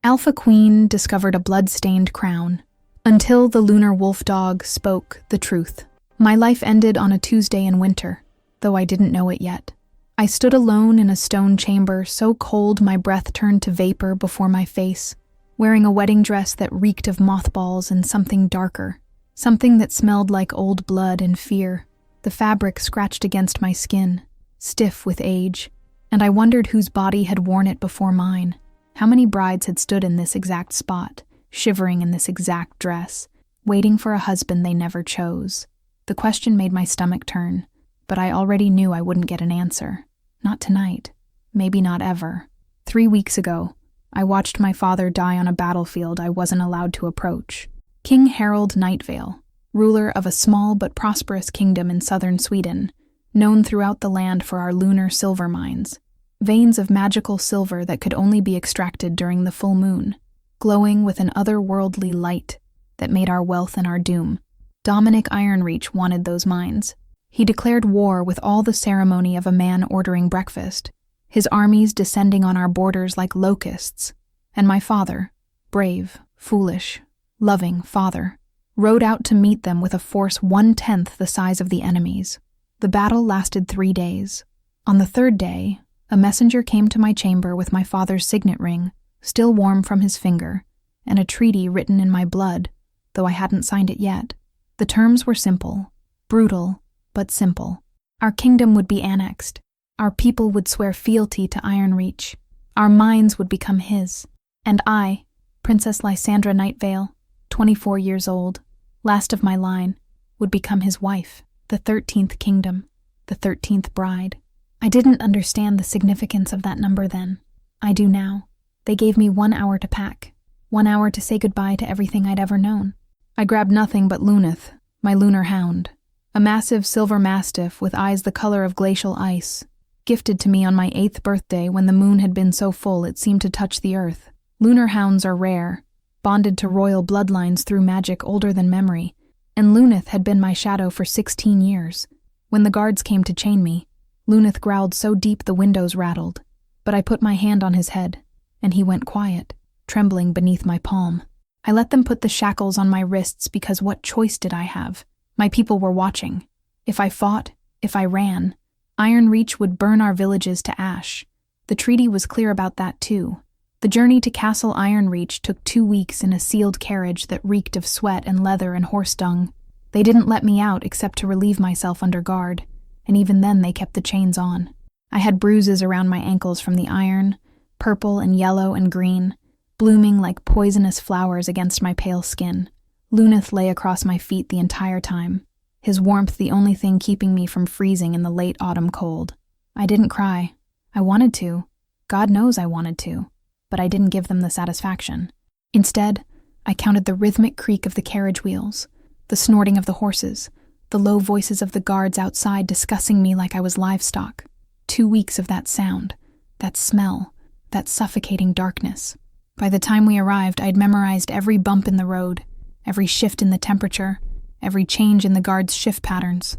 Alpha Queen discovered a blood-stained crown. Until the lunar wolf dog spoke the truth. My life ended on a Tuesday in winter, though I didn't know it yet. I stood alone in a stone chamber, so cold my breath turned to vapor before my face, wearing a wedding dress that reeked of mothballs and something darker, something that smelled like old blood and fear. The fabric scratched against my skin, stiff with age, and I wondered whose body had worn it before mine. How many brides had stood in this exact spot, shivering in this exact dress, waiting for a husband they never chose? The question made my stomach turn, but I already knew I wouldn't get an answer. Not tonight. Maybe not ever. 3 weeks ago, I watched my father die on a battlefield I wasn't allowed to approach. King Harald Nightvale, ruler of a small but prosperous kingdom in southern Sweden, known throughout the land for our lunar silver mines. Veins of magical silver that could only be extracted during the full moon, glowing with an otherworldly light that made our wealth and our doom. Dominic Ironreach wanted those mines. He declared war with all the ceremony of a man ordering breakfast, his armies descending on our borders like locusts, and my father, brave, foolish, loving father, rode out to meet them with a force 1/10 the size of the enemy's. The battle lasted 3 days. On the 3rd day, a messenger came to my chamber with my father's signet ring, still warm from his finger, and a treaty written in my blood, though I hadn't signed it yet. The terms were simple, brutal, but simple. Our kingdom would be annexed. Our people would swear fealty to Ironreach. Our mines would become his. And I, Princess Lysandra Nightvale, 24 years old, last of my line, would become his wife, the 13th kingdom, the 13th bride. I didn't understand the significance of that number then. I do now. They gave me 1 hour to pack, 1 hour to say goodbye to everything I'd ever known. I grabbed nothing but Lunith, my lunar hound, a massive silver mastiff with eyes the color of glacial ice, gifted to me on my 8th birthday when the moon had been so full it seemed to touch the earth. Lunar hounds are rare, bonded to royal bloodlines through magic older than memory, and Lunith had been my shadow for 16 years. When the guards came to chain me, Lunith growled so deep the windows rattled, but I put my hand on his head, and he went quiet, trembling beneath my palm. I let them put the shackles on my wrists because what choice did I have? My people were watching. If I fought, if I ran, Ironreach would burn our villages to ash. The treaty was clear about that too. The journey to Castle Ironreach took 2 weeks in a sealed carriage that reeked of sweat and leather and horse dung. They didn't let me out except to relieve myself under guard, and even then they kept the chains on. I had bruises around my ankles from the iron, purple and yellow and green, blooming like poisonous flowers against my pale skin. Lunith lay across my feet the entire time, his warmth the only thing keeping me from freezing in the late autumn cold. I didn't cry. I wanted to. God knows I wanted to. But I didn't give them the satisfaction. Instead, I counted the rhythmic creak of the carriage wheels, the snorting of the horses, the low voices of the guards outside discussing me like I was livestock. 2 weeks of that sound, that smell, that suffocating darkness. By the time we arrived, I'd memorized every bump in the road, every shift in the temperature, every change in the guards' shift patterns.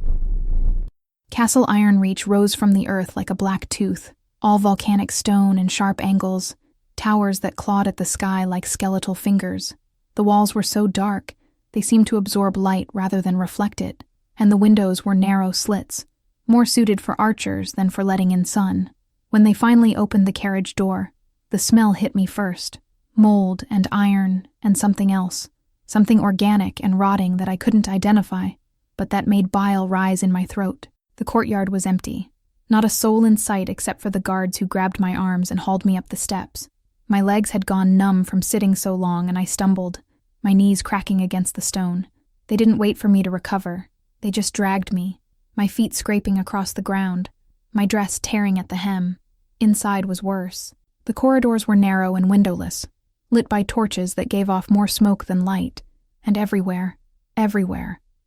Castle Ironreach rose from the earth like a black tooth, all volcanic stone and sharp angles, towers that clawed at the sky like skeletal fingers. The walls were so dark, they seemed to absorb light rather than reflect it, and the windows were narrow slits, more suited for archers than for letting in sun. When they finally opened the carriage door, the smell hit me first. Mold and iron and something else, something organic and rotting that I couldn't identify, but that made bile rise in my throat. The courtyard was empty. Not a soul in sight except for the guards who grabbed my arms and hauled me up the steps. My legs had gone numb from sitting so long, and I stumbled, my knees cracking against the stone. They didn't wait for me to recover. They just dragged me, my feet scraping across the ground, my dress tearing at the hem. Inside was worse. The corridors were narrow and windowless, lit by torches that gave off more smoke than light, and everywhere,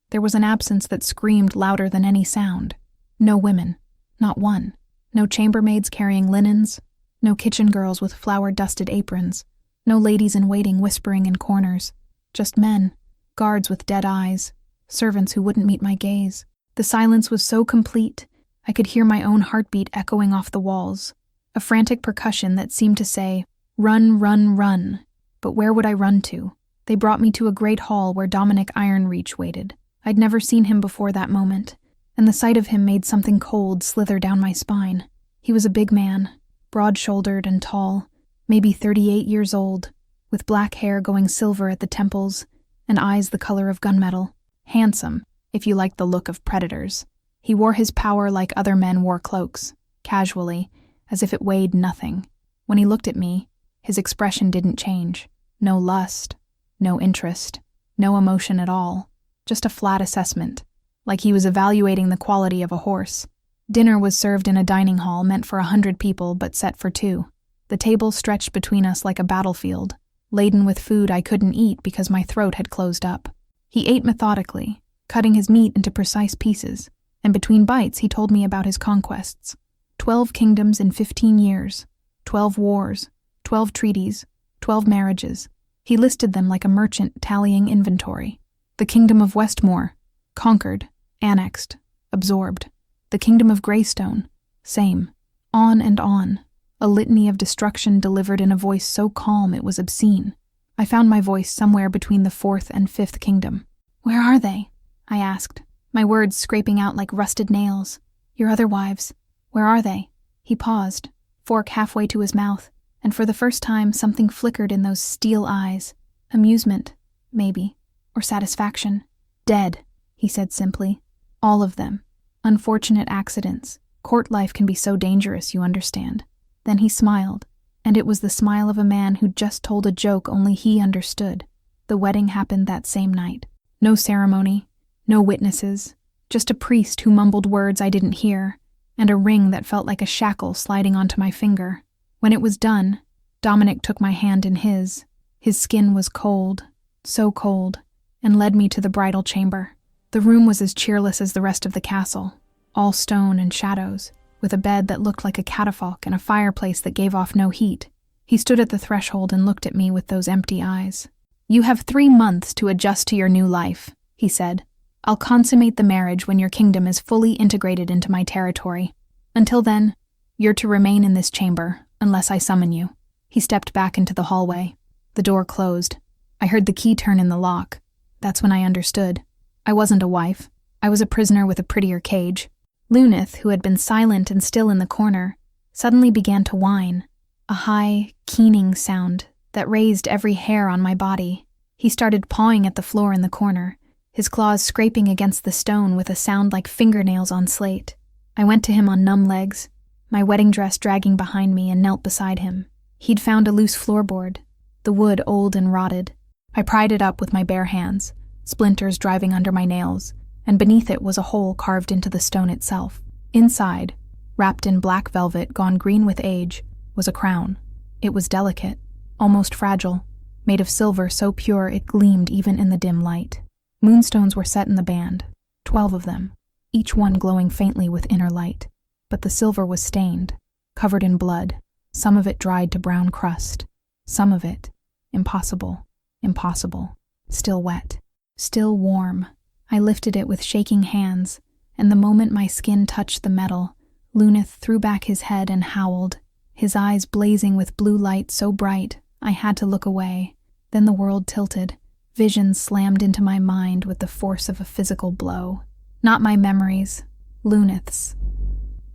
there was an absence that screamed louder than any sound. No women, not one. No chambermaids carrying linens, no kitchen girls with flour-dusted aprons, no ladies-in-waiting whispering in corners. Just men, guards with dead eyes, servants who wouldn't meet my gaze. The silence was so complete, I could hear my own heartbeat echoing off the walls, a frantic percussion that seemed to say, Run, run, run. But where would I run to? They brought me to a great hall where Dominic Ironreach waited. I'd never seen him before that moment, and the sight of him made something cold slither down my spine. He was a big man, broad-shouldered and tall, maybe 38 years old, with black hair going silver at the temples and eyes the color of gunmetal. Handsome, if you like the look of predators. He wore his power like other men wore cloaks, casually, as if it weighed nothing. When he looked at me, his expression didn't change. No lust, no interest, no emotion at all. Just a flat assessment, like he was evaluating the quality of a horse. Dinner was served in a dining hall meant for 100 people but set for 2. The table stretched between us like a battlefield, laden with food I couldn't eat because my throat had closed up. He ate methodically, cutting his meat into precise pieces, and between bites he told me about his conquests. 12 kingdoms in 15 years, 12 wars, 12 treaties, 12 marriages. He listed them like a merchant tallying inventory. The kingdom of Westmore, conquered, annexed, absorbed. The kingdom of Greystone, same. On and on. A litany of destruction delivered in a voice so calm it was obscene. I found my voice somewhere between the 4th and 5th kingdom. "Where are they?" I asked, my words scraping out like rusted nails. "Your other wives, where are they?" He paused, fork halfway to his mouth, and for the first time something flickered in those steel eyes. Amusement, maybe, or satisfaction. "Dead," he said simply. "All of them. Unfortunate accidents. Court life can be so dangerous, you understand." Then he smiled, and it was the smile of a man who'd just told a joke only he understood. The wedding happened that same night. No ceremony, no witnesses, just a priest who mumbled words I didn't hear, and a ring that felt like a shackle sliding onto my finger. When it was done, Dominic took my hand in his. His skin was cold, so cold, and led me to the bridal chamber. The room was as cheerless as the rest of the castle, all stone and shadows, with a bed that looked like a catafalque and a fireplace that gave off no heat. He stood at the threshold and looked at me with those empty eyes. "You have 3 months to adjust to your new life," he said. "I'll consummate the marriage when your kingdom is fully integrated into my territory. Until then, you're to remain in this chamber, unless I summon you." He stepped back into the hallway. The door closed. I heard the key turn in the lock. That's when I understood. I wasn't a wife. I was a prisoner with a prettier cage. Lunith, who had been silent and still in the corner, suddenly began to whine, a high, keening sound that raised every hair on my body. He started pawing at the floor in the corner, his claws scraping against the stone with a sound like fingernails on slate. I went to him on numb legs, my wedding dress dragging behind me, and knelt beside him. He'd found a loose floorboard, the wood old and rotted. I pried it up with my bare hands, splinters driving under my nails, and beneath it was a hole carved into the stone itself. Inside, wrapped in black velvet gone green with age, was a crown. It was delicate, almost fragile, made of silver so pure it gleamed even in the dim light. Moonstones were set in the band, 12 of them, each one glowing faintly with inner light. But the silver was stained, covered in blood, some of it dried to brown crust, some of it, impossible, still wet, still warm. I lifted it with shaking hands, and the moment my skin touched the metal, Lunith threw back his head and howled, his eyes blazing with blue light so bright I had to look away. Then the world tilted. Visions slammed into my mind with the force of a physical blow. Not my memories, Lunith's.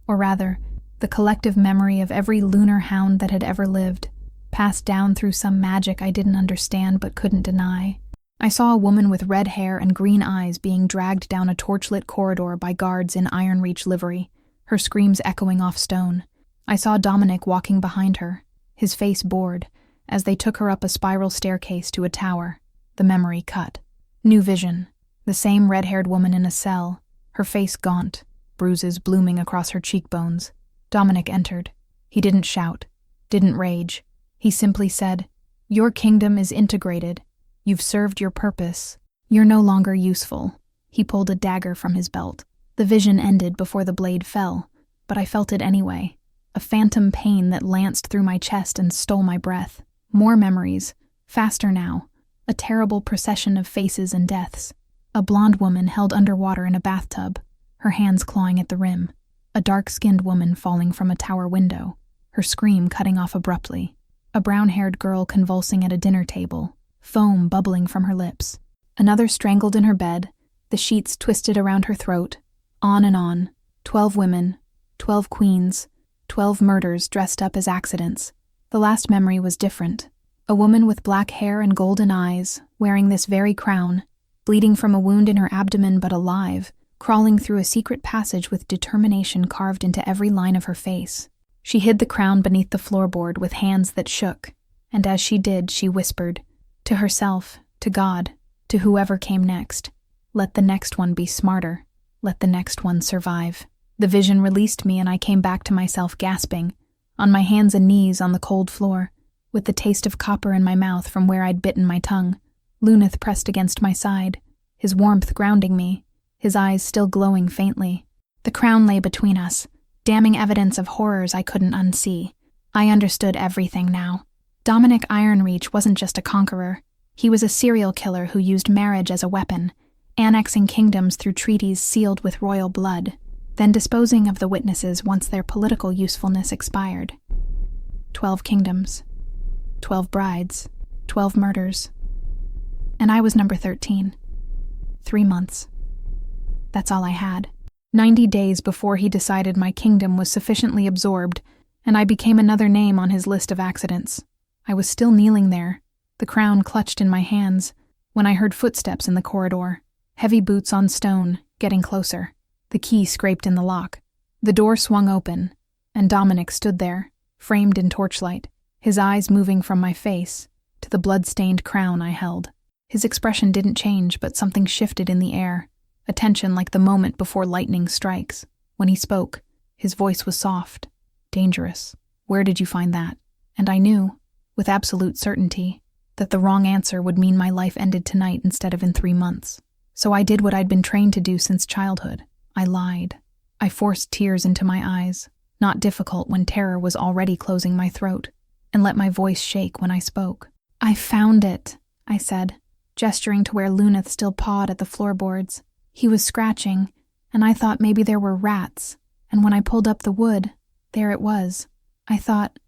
Or rather, the collective memory of every lunar hound that had ever lived, passed down through some magic I didn't understand but couldn't deny. I saw a woman with red hair and green eyes being dragged down a torchlit corridor by guards in Ironreach livery, her screams echoing off stone. I saw Dominic walking behind her, his face bored, as they took her up a spiral staircase to a tower. The memory cut. New vision. The same red-haired woman in a cell, her face gaunt, bruises blooming across her cheekbones. Dominic entered. He didn't shout, didn't rage. He simply said, "Your kingdom is integrated. You've served your purpose. You're no longer useful." He pulled a dagger from his belt. The vision ended before the blade fell, but I felt it anyway. A phantom pain that lanced through my chest and stole my breath. More memories, faster now. A terrible procession of faces and deaths. A blonde woman held underwater in a bathtub, her hands clawing at the rim. A dark-skinned woman falling from a tower window, her scream cutting off abruptly. A brown-haired girl convulsing at a dinner table, foam bubbling from her lips. Another strangled in her bed, the sheets twisted around her throat. On and on. 12 women, 12 queens, 12 murders dressed up as accidents. The last memory was different. A woman with black hair and golden eyes, wearing this very crown, bleeding from a wound in her abdomen but alive, crawling through a secret passage with determination carved into every line of her face. She hid the crown beneath the floorboard with hands that shook, and as she did, she whispered, to herself, to God, to whoever came next, let the next one be smarter, let the next one survive. The vision released me and I came back to myself gasping, on my hands and knees on the cold floor, with the taste of copper in my mouth from where I'd bitten my tongue. Lunith pressed against my side, his warmth grounding me, his eyes still glowing faintly. The crown lay between us, damning evidence of horrors I couldn't unsee. I understood everything now. Dominic Ironreach wasn't just a conqueror. He was a serial killer who used marriage as a weapon, annexing kingdoms through treaties sealed with royal blood, then disposing of the witnesses once their political usefulness expired. 12 kingdoms, 12 brides, 12 murders. And I was number 13. 3 months. That's all I had. 90 days before he decided my kingdom was sufficiently absorbed, and I became another name on his list of accidents. I was still kneeling there, the crown clutched in my hands, when I heard footsteps in the corridor, heavy boots on stone, getting closer. The key scraped in the lock. The door swung open, and Dominic stood there, framed in torchlight, his eyes moving from my face to the blood-stained crown I held. His expression didn't change, but something shifted in the air, a tension like the moment before lightning strikes. When he spoke, his voice was soft, dangerous. Where did you find that? And I knew, with absolute certainty, that the wrong answer would mean my life ended tonight instead of in 3 months. So I did what I'd been trained to do since childhood. I lied. I forced tears into my eyes, not difficult when terror was already closing my throat, and let my voice shake when I spoke. I found it, I said, gesturing to where Lunith still pawed at the floorboards. He was scratching, and I thought maybe there were rats, and when I pulled up the wood, there it was. I thought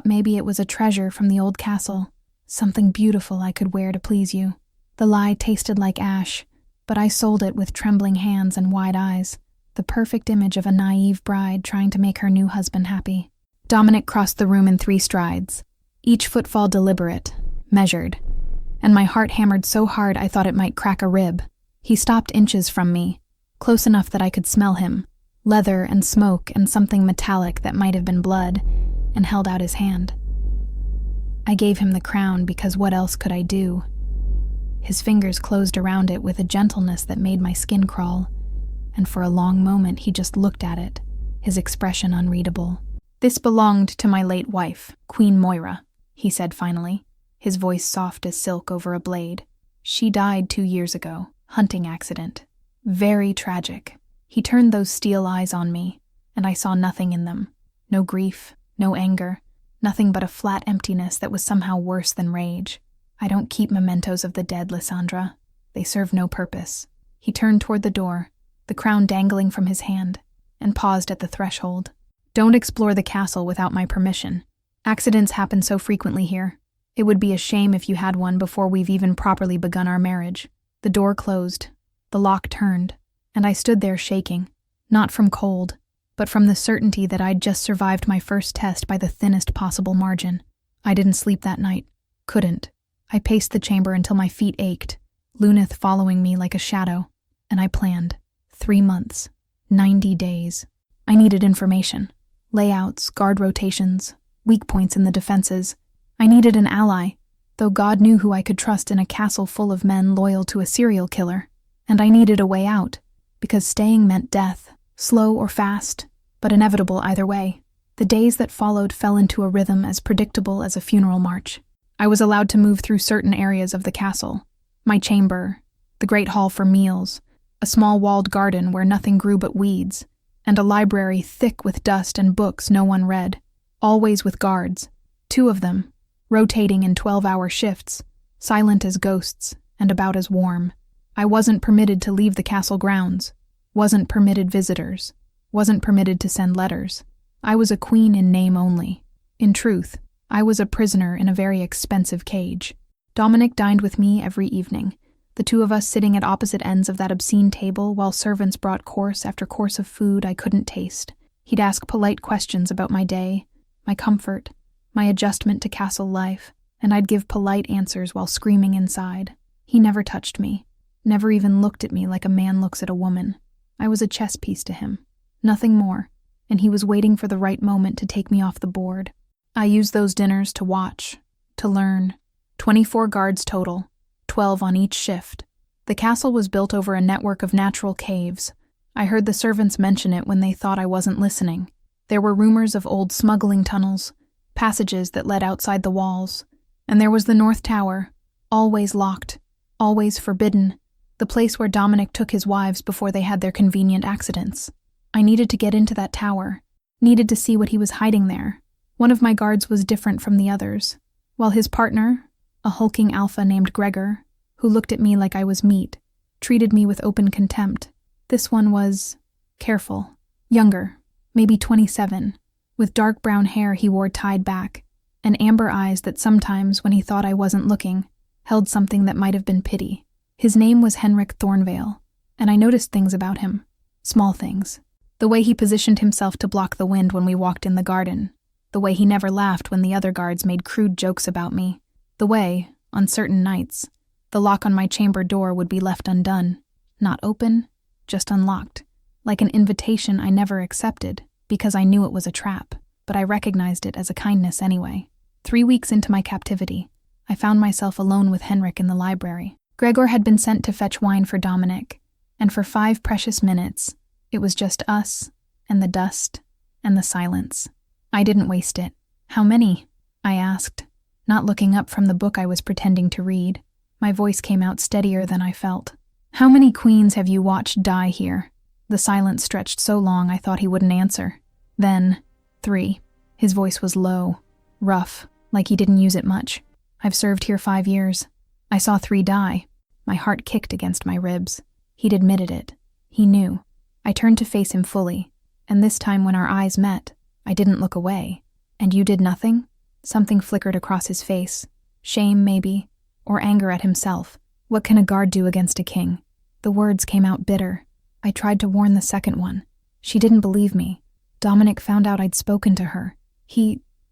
maybe it was a treasure from the old castle, something beautiful I could wear to please you. The lie tasted like ash, but I sold it with trembling hands and wide eyes, the perfect image of a naive bride trying to make her new husband happy. Dominic crossed the room in 3 strides, each footfall deliberate, measured, and my heart hammered so hard I thought it might crack a rib. He stopped inches from me, close enough that I could smell him, leather and smoke and something metallic that might have been blood, and held out his hand. I gave him the crown because what else could I do? His fingers closed around it with a gentleness that made my skin crawl, and for a long moment he just looked at it, his expression unreadable. This belonged to my late wife, Queen Moira, he said finally, his voice soft as silk over a blade. She died 2 years ago, hunting accident. Very tragic. He turned those steel eyes on me, and I saw nothing in them. No grief, no anger, nothing but a flat emptiness that was somehow worse than rage. I don't keep mementos of the dead, Lysandra. They serve no purpose. He turned toward the door, the crown dangling from his hand, and paused at the threshold. Don't explore the castle without my permission. Accidents happen so frequently here. It would be a shame if you had one before we've even properly begun our marriage. The door closed, the lock turned, and I stood there shaking, not from cold, but from the certainty that I'd just survived my first test by the thinnest possible margin. I didn't sleep that night. Couldn't. I paced the chamber until my feet ached, Lunith following me like a shadow, and I planned. 3 months. 90 days. I needed information. Layouts, guard rotations, weak points in the defenses. I needed an ally, though God knew who I could trust in a castle full of men loyal to a serial killer. And I needed a way out, because staying meant death, slow or fast, but inevitable either way. The days that followed fell into a rhythm as predictable as a funeral march. I was allowed to move through certain areas of the castle. My chamber, the great hall for meals, a small walled garden where nothing grew but weeds, and a library thick with dust and books no one read, always with guards, 2 of them, rotating in 12-hour shifts, silent as ghosts and about as warm. I wasn't permitted to leave the castle grounds, wasn't permitted visitors, wasn't permitted to send letters. I was a queen in name only. In truth, I was a prisoner in a very expensive cage. Dominic dined with me every evening, the two of us sitting at opposite ends of that obscene table while servants brought course after course of food I couldn't taste. He'd ask polite questions about my day, my comfort, my adjustment to castle life, and I'd give polite answers while screaming inside. He never touched me, never even looked at me like a man looks at a woman. I was a chess piece to him, nothing more, and he was waiting for the right moment to take me off the board. I used those dinners to watch, to learn. 24 guards total, 12 on each shift. The castle was built over a network of natural caves. I heard the servants mention it when they thought I wasn't listening. There were rumors of old smuggling tunnels, passages that led outside the walls, and there was the North Tower, always locked, always forbidden, the place where Dominic took his wives before they had their convenient accidents. I needed to get into that tower, needed to see what he was hiding there. One of my guards was different from the others, while his partner, a hulking Alfa named Gregor, who looked at me like I was meat, treated me with open contempt. This one was careful, younger, maybe 27, with dark brown hair he wore tied back, and amber eyes that sometimes, when he thought I wasn't looking, held something that might have been pity. His name was Henrik Thornvale, and I noticed things about him, small things. The way he positioned himself to block the wind when we walked in the garden, the way he never laughed when the other guards made crude jokes about me, the way, on certain nights, the lock on my chamber door would be left undone, not open, just unlocked, like an invitation I never accepted because I knew it was a trap, but I recognized it as a kindness anyway. 3 weeks into my captivity, I found myself alone with Henrik in the library. Gregor had been sent to fetch wine for Dominic, and for 5 precious minutes, it was just us and the dust and the silence. I didn't waste it. How many? I asked, not looking up from the book I was pretending to read. My voice came out steadier than I felt. How many queens have you watched die here? The silence stretched so long I thought he wouldn't answer. Then, 3. His voice was low, rough, like he didn't use it much. I've served here 5 years. I saw 3 die. My heart kicked against my ribs. He'd admitted it. He knew. I turned to face him fully, and this time when our eyes met, I didn't look away. And you did nothing? Something flickered across his face. Shame, maybe, or anger at himself. What can a guard do against a king? The words came out bitter. I tried to warn the second one. She didn't believe me. Dominic found out I'd spoken to her.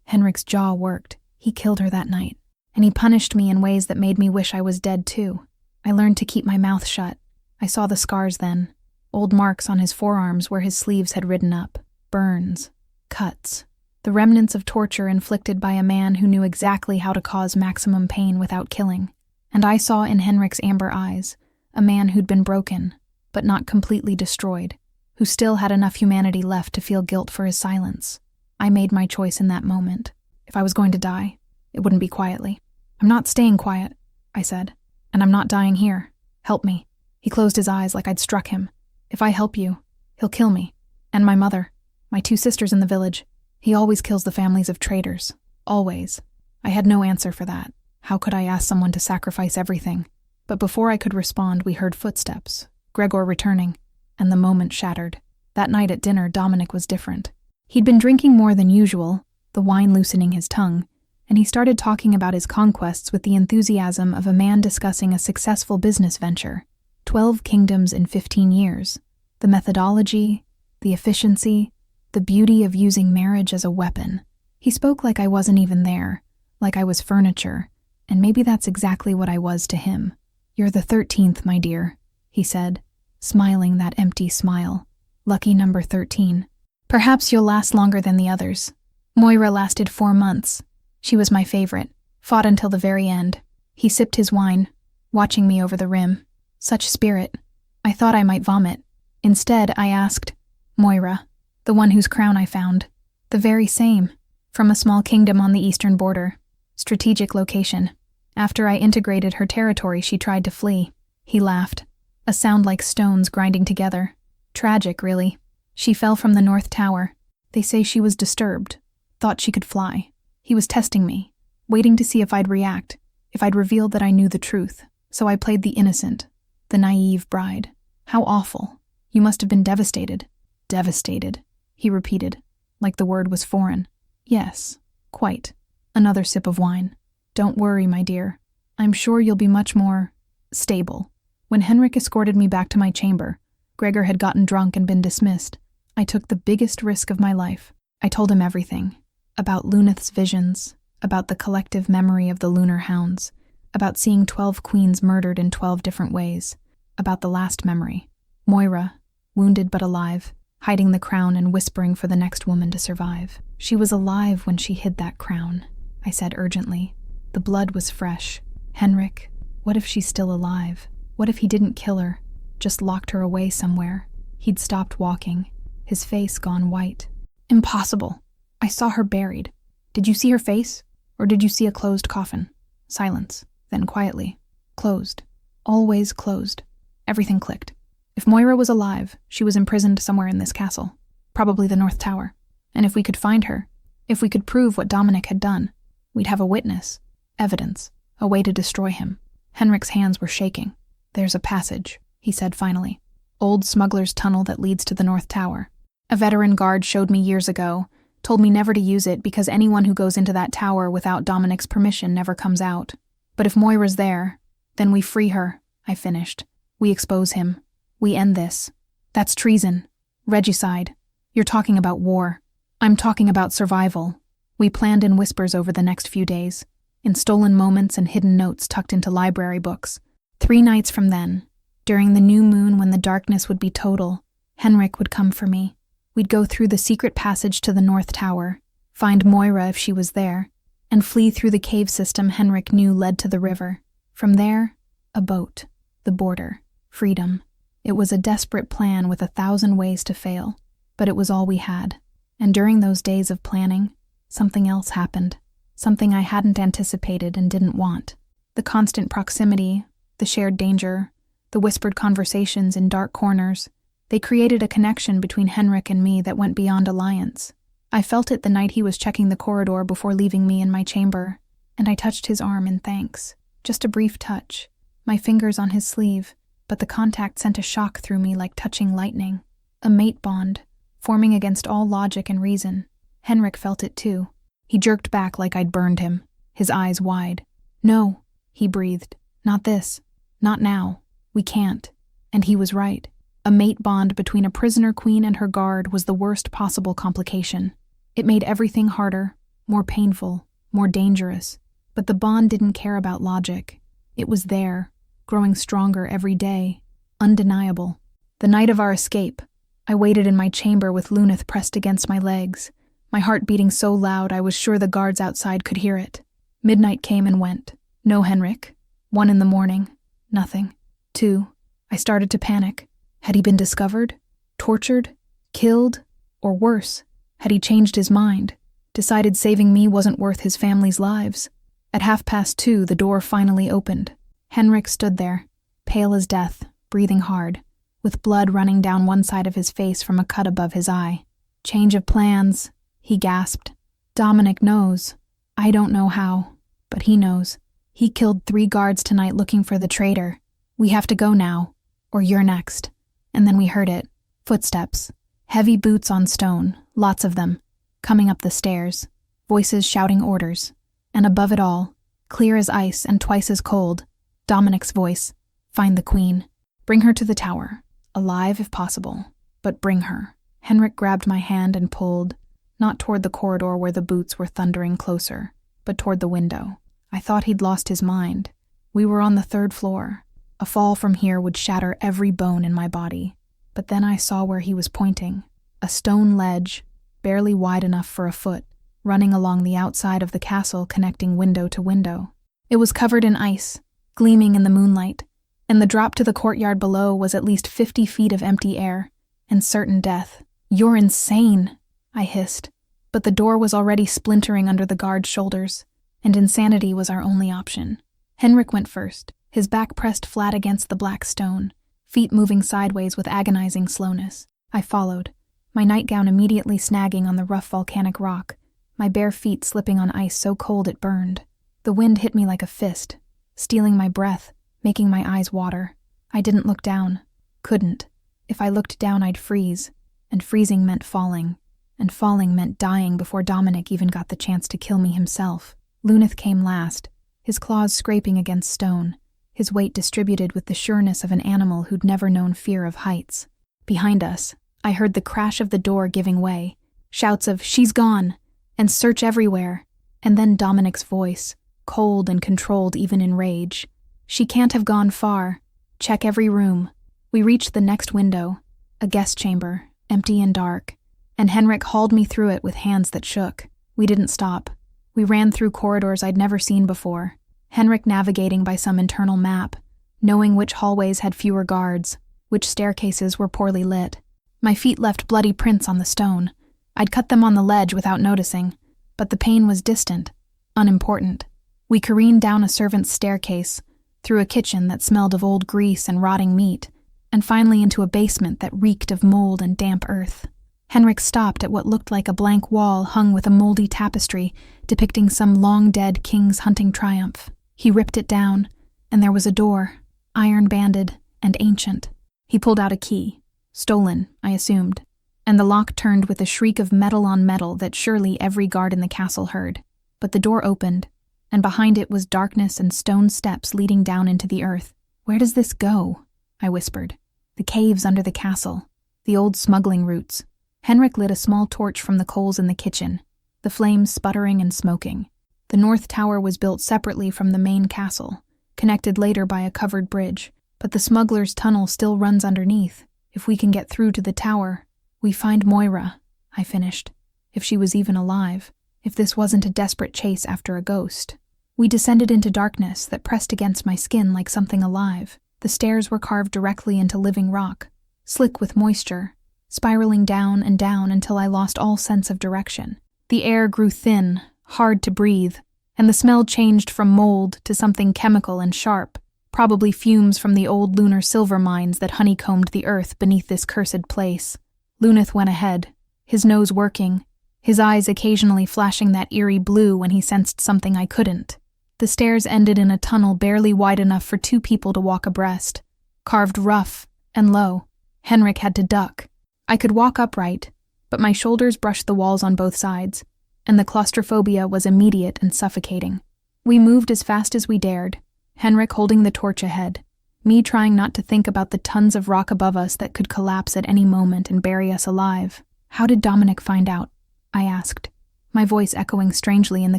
Henrik's jaw worked. He killed her that night. And he punished me in ways that made me wish I was dead too. I learned to keep my mouth shut. I saw the scars then. Old marks on his forearms where his sleeves had ridden up. Burns. Cuts. The remnants of torture inflicted by a man who knew exactly how to cause maximum pain without killing. And I saw in Henrik's amber eyes a man who'd been broken, but not completely destroyed, who still had enough humanity left to feel guilt for his silence. I made my choice in that moment. If I was going to die, it wouldn't be quietly. I'm not staying quiet, I said, and I'm not dying here. Help me. He closed his eyes like I'd struck him. If I help you, he'll kill me. And my mother. My 2 sisters in the village. He always kills the families of traitors. Always. I had no answer for that. How could I ask someone to sacrifice everything? But before I could respond, we heard footsteps, Gregor returning, and the moment shattered. That night at dinner, Dominic was different. He'd been drinking more than usual, the wine loosening his tongue, and he started talking about his conquests with the enthusiasm of a man discussing a successful business venture. 12 kingdoms in 15 years. The methodology, the efficiency, the beauty of using marriage as a weapon. He spoke like I wasn't even there, like I was furniture, and maybe that's exactly what I was to him. You're the 13th, my dear, he said, smiling that empty smile. Lucky number 13. Perhaps you'll last longer than the others. Moira lasted 4 months. She was my favorite, fought until the very end. He sipped his wine, watching me over the rim. Such spirit. I thought I might vomit. Instead, I asked, Moira, the one whose crown I found. The very same, from a small kingdom on the eastern border. Strategic location. After I integrated her territory, she tried to flee. He laughed, a sound like stones grinding together. Tragic, really. She fell from the North Tower. They say she was disturbed, thought she could fly. He was testing me, waiting to see if I'd react, if I'd revealed that I knew the truth. So I played the innocent, the naive bride. How awful. You must have been devastated. Devastated, he repeated, like the word was foreign. Yes, quite. Another sip of wine. Don't worry, my dear. I'm sure you'll be much more stable. When Henrik escorted me back to my chamber, Gregor had gotten drunk and been dismissed. I took the biggest risk of my life. I told him everything. About Lunith's visions, about the collective memory of the lunar hounds, about seeing 12 queens murdered in 12 different ways, about the last memory. Moira, wounded but alive, hiding the crown and whispering for the next woman to survive. She was alive when she hid that crown, I said urgently. The blood was fresh. Henrik, what if she's still alive? What if he didn't kill her, just locked her away somewhere? He'd stopped walking, his face gone white. Impossible. I saw her buried. Did you see her face? Or did you see a closed coffin? Silence. Then quietly. Closed. Always closed. Everything clicked. If Moira was alive, she was imprisoned somewhere in this castle. Probably the North Tower. And if we could find her, if we could prove what Dominic had done, we'd have a witness, evidence, a way to destroy him. Henrik's hands were shaking. There's a passage, he said finally. Old smuggler's tunnel that leads to the North Tower. A veteran guard showed me years ago, told me never to use it because anyone who goes into that tower without Dominic's permission never comes out. But if Moira's there, then we free her, I finished. We expose him. We end this. That's treason. Regicide. You're talking about war. I'm talking about survival. We planned in whispers over the next few days, in stolen moments and hidden notes tucked into library books. 3 nights from then, during the new moon when the darkness would be total, Henrik would come for me. We'd go through the secret passage to the North Tower, find Moira if she was there, and flee through the cave system Henrik knew led to the river. From there, a boat, the border, freedom. It was a desperate plan with 1,000 ways to fail, but it was all we had. And during those days of planning, something else happened, something I hadn't anticipated and didn't want. The constant proximity, the shared danger, the whispered conversations in dark corners, they created a connection between Henrik and me that went beyond alliance. I felt it the night he was checking the corridor before leaving me in my chamber, and I touched his arm in thanks. Just a brief touch, my fingers on his sleeve, but the contact sent a shock through me like touching lightning. A mate bond, forming against all logic and reason. Henrik felt it too. He jerked back like I'd burned him, his eyes wide. No, he breathed. Not this. Not now. We can't. And he was right. A mate bond between a prisoner queen and her guard was the worst possible complication. It made everything harder, more painful, more dangerous. But the bond didn't care about logic. It was there, growing stronger every day, undeniable. The night of our escape, I waited in my chamber with Lunith pressed against my legs, my heart beating so loud I was sure the guards outside could hear it. Midnight came and went. No Henrik. 1 in the morning. Nothing. 2. I started to panic. Had he been discovered? Tortured? Killed? Or worse, had he changed his mind? Decided saving me wasn't worth his family's lives? At 2:30, the door finally opened. Henrik stood there, pale as death, breathing hard, with blood running down one side of his face from a cut above his eye. Change of plans, he gasped. Dominic knows. I don't know how, but he knows. He killed 3 guards tonight looking for the traitor. We have to go now, or you're next. And then we heard it. Footsteps. Heavy boots on stone, lots of them, coming up the stairs. Voices shouting orders. And above it all, clear as ice and twice as cold, Dominic's voice. Find the queen. Bring her to the tower. Alive if possible. But bring her. Henrik grabbed my hand and pulled, not toward the corridor where the boots were thundering closer, but toward the window. I thought he'd lost his mind. We were on the 3rd floor. A fall from here would shatter every bone in my body. But then I saw where he was pointing. A stone ledge, barely wide enough for a foot, running along the outside of the castle connecting window to window. It was covered in ice, gleaming in the moonlight, and the drop to the courtyard below was at least 50 feet of empty air, and certain death. You're insane, I hissed. But the door was already splintering under the guard's shoulders, and insanity was our only option. Henrik went first, his back pressed flat against the black stone, feet moving sideways with agonizing slowness. I followed, my nightgown immediately snagging on the rough volcanic rock, my bare feet slipping on ice so cold it burned. The wind hit me like a fist, stealing my breath, making my eyes water. I didn't look down. Couldn't. If I looked down, I'd freeze, and freezing meant falling, and falling meant dying before Dominic even got the chance to kill me himself. Lunith came last, his claws scraping against stone, his weight distributed with the sureness of an animal who'd never known fear of heights. Behind us, I heard the crash of the door giving way, shouts of, "She's gone!" and "Search everywhere!" And then Dominic's voice, cold and controlled even in rage. "She can't have gone far. Check every room." We reached the next window, a guest chamber, empty and dark, and Henrik hauled me through it with hands that shook. We didn't stop. We ran through corridors I'd never seen before, Henrik navigating by some internal map, knowing which hallways had fewer guards, which staircases were poorly lit. My feet left bloody prints on the stone. I'd cut them on the ledge without noticing, but the pain was distant, unimportant. We careened down a servant's staircase, through a kitchen that smelled of old grease and rotting meat, and finally into a basement that reeked of mold and damp earth. Henrik stopped at what looked like a blank wall hung with a moldy tapestry depicting some long-dead king's hunting triumph. He ripped it down, and there was a door, iron-banded and ancient. He pulled out a key, stolen, I assumed, and the lock turned with a shriek of metal on metal that surely every guard in the castle heard. But the door opened, and behind it was darkness and stone steps leading down into the earth. "Where does this go?" I whispered. "The caves under the castle, the old smuggling routes." Henrik lit a small torch from the coals in the kitchen, the flames sputtering and smoking. The north tower was built separately from the main castle, connected later by a covered bridge, but the smuggler's tunnel still runs underneath. If we can get through to the tower, we find Moira, I finished. If she was even alive, if this wasn't a desperate chase after a ghost. We descended into darkness that pressed against my skin like something alive. The stairs were carved directly into living rock, slick with moisture, spiraling down and down until I lost all sense of direction. The air grew thin, hard to breathe, and the smell changed from mold to something chemical and sharp, probably fumes from the old lunar silver mines that honeycombed the earth beneath this cursed place. Lunith went ahead, his nose working, his eyes occasionally flashing that eerie blue when he sensed something I couldn't. The stairs ended in a tunnel barely wide enough for two people to walk abreast, carved rough and low. Henrik had to duck. I could walk upright, but my shoulders brushed the walls on both sides, and the claustrophobia was immediate and suffocating. We moved as fast as we dared, Henrik holding the torch ahead, me trying not to think about the tons of rock above us that could collapse at any moment and bury us alive. "How did Dominic find out?" I asked, my voice echoing strangely in the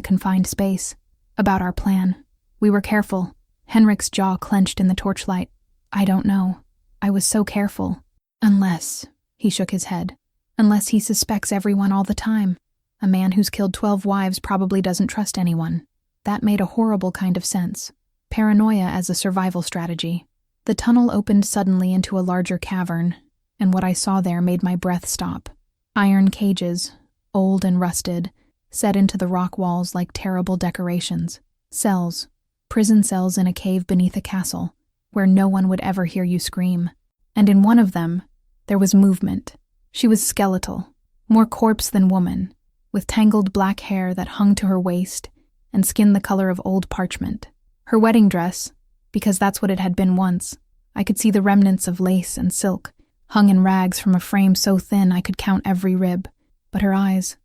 confined space. "About our plan. We were careful." Henrik's jaw clenched in the torchlight. "I don't know. I was so careful. Unless," he shook his head, "unless he suspects everyone all the time. A man who's killed 12 wives probably doesn't trust anyone." That made a horrible kind of sense. Paranoia as a survival strategy. The tunnel opened suddenly into a larger cavern, and what I saw there made my breath stop. Iron cages, old and rusted, set into the rock walls like terrible decorations. Cells, prison cells in a cave beneath a castle, where no one would ever hear you scream. And in one of them, there was movement. She was skeletal, more corpse than woman, with tangled black hair that hung to her waist and skin the color of old parchment. Her wedding dress, because that's what it had been once, I could see the remnants of lace and silk, hung in rags from a frame so thin I could count every rib. But her eyes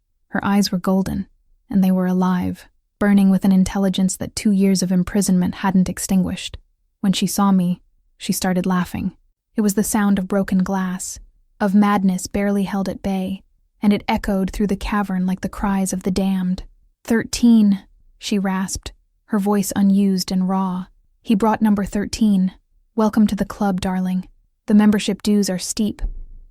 were golden, and they were alive, burning with an intelligence that 2 years of imprisonment hadn't extinguished. When she saw me, she started laughing. It was the sound of broken glass, of madness barely held at bay, and it echoed through the cavern like the cries of the damned. 13, she rasped, her voice unused and raw. "He brought number 13. Welcome to the club, darling. The membership dues are steep,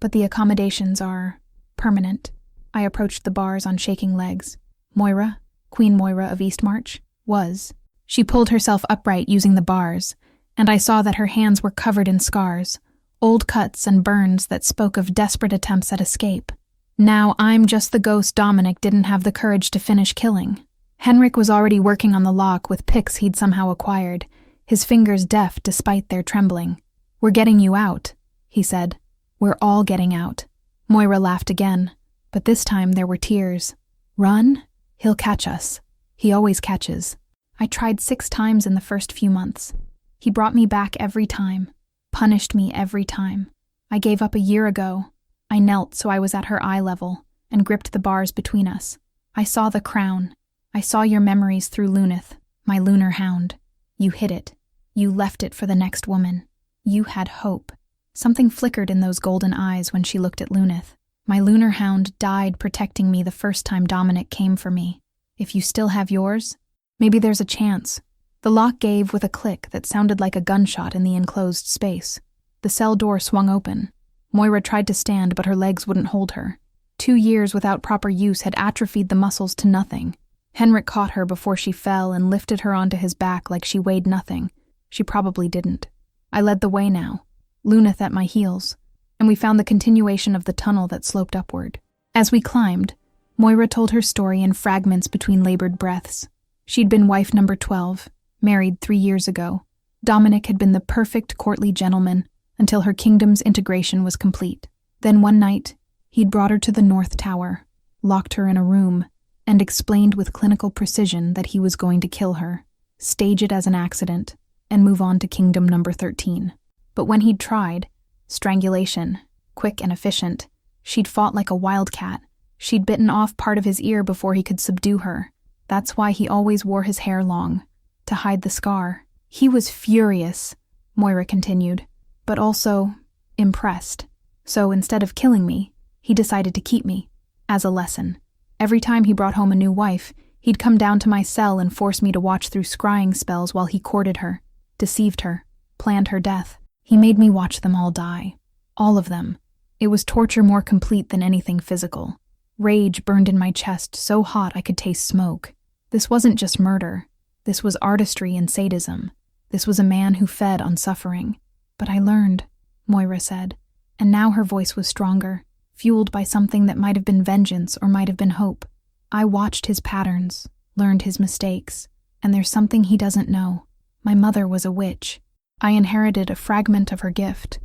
but the accommodations are permanent." I approached the bars on shaking legs. Moira, Queen Moira of Eastmarch, was. She pulled herself upright using the bars, and I saw that her hands were covered in scars, old cuts and burns that spoke of desperate attempts at escape. Now I'm just the ghost Dominic didn't have the courage to finish killing. Henrik was already working on the lock with picks he'd somehow acquired, his fingers deft despite their trembling. "We're getting you out," he said. "We're all getting out." Moira laughed again, but this time there were tears. "Run? He'll catch us. He always catches." I tried 6 times in the first few months. He brought me back every time, punished me every time. I gave up a year ago. I knelt so I was at her eye level and gripped the bars between us. I saw the crown. I saw your memories through Lunith, my lunar hound. You hid it. You left it for the next woman. You had hope. Something flickered in those golden eyes when she looked at Lunith. My lunar hound died protecting me the first time Dominic came for me. If you still have yours, maybe there's a chance. The lock gave with a click that sounded like a gunshot in the enclosed space. The cell door swung open. Moira tried to stand, but her legs wouldn't hold her. 2 years without proper use had atrophied the muscles to nothing. Henrik caught her before she fell and lifted her onto his back like she weighed nothing. She probably didn't. I led the way now, Lunith at my heels, and we found the continuation of the tunnel that sloped upward. As we climbed, Moira told her story in fragments between labored breaths. She'd been wife number 12, married 3 years ago. Dominic had been the perfect courtly gentleman until her kingdom's integration was complete. Then one night, he'd brought her to the North Tower, locked her in a room, and explained with clinical precision that he was going to kill her, stage it as an accident, and move on to kingdom number 13. But when he'd tried, strangulation, quick and efficient, she'd fought like a wildcat. She'd bitten off part of his ear before he could subdue her. That's why he always wore his hair long, to hide the scar. He was furious, Moira continued, but also impressed. So instead of killing me, he decided to keep me, as a lesson. Every time he brought home a new wife, he'd come down to my cell and force me to watch through scrying spells while he courted her, deceived her, planned her death. He made me watch them all die. All of them. It was torture more complete than anything physical. Rage burned in my chest so hot I could taste smoke. This wasn't just murder. This was artistry and sadism. This was a man who fed on suffering. But I learned, Moira said, and now her voice was stronger, fueled by something that might have been vengeance or might have been hope. I watched his patterns, learned his mistakes, and there's something he doesn't know. My mother was a witch. I inherited a fragment of her gift.